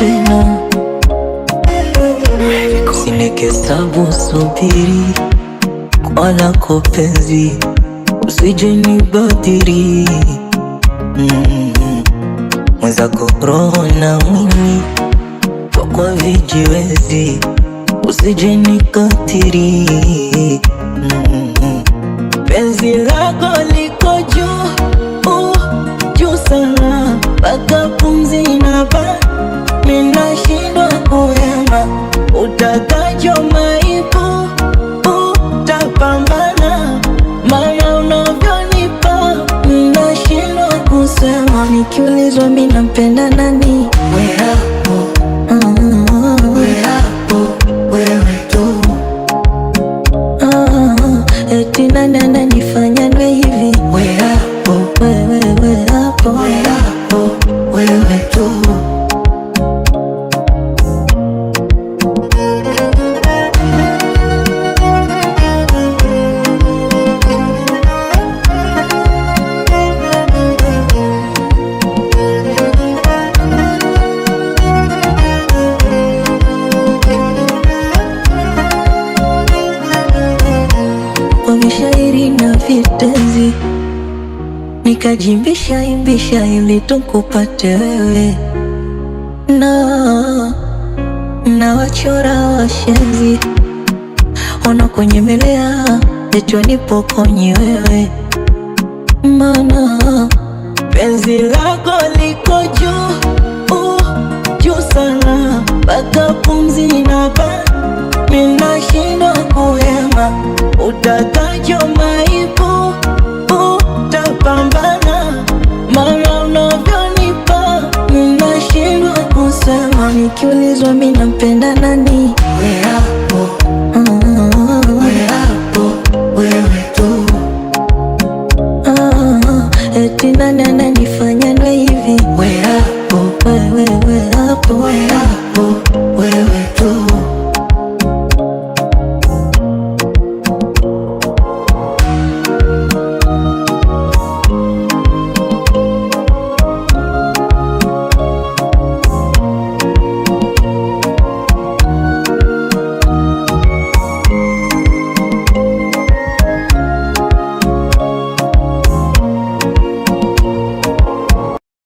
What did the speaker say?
tena. Sinekesabu subiri kwa lako penzi, usije nibadili. Mwenzako roho na mwili kwa vijiwezi, usije nikatiri. Penzi lako liko juu, juu sana, mpaka pumzi inabana, ninashindwa kuhema. Utakacho maipu, utapambana, maana unavyonipa, ninashindwa kusema. Nikiulizwa mimi nampenda nani, wewe hapo, wewe hapo, wewe tu. Eti nani ananifanya niwe hivi, wewe hapo, wewe hapo, wewe hapo, wewe tu. Kwa mishairi na vitenzi nikajimbisha imbisha ili tukupate wewe, na wachora washenzi wanakunyemelea eti wanipokonye wewe, maana penzi lako liko juu, juu sana, mpaka pumzi inabana, ninashindwa kuhema. Utakacho maipu, utapambana, maana unavyonipa, ninashindwa kusema. Nikiulizwa mimi nampenda nani, wewe hapo, wewe hapo, wewe tu. Eti nani ananifanya niwe hivi, wewe hapo, wewe hapo, wewe hapo.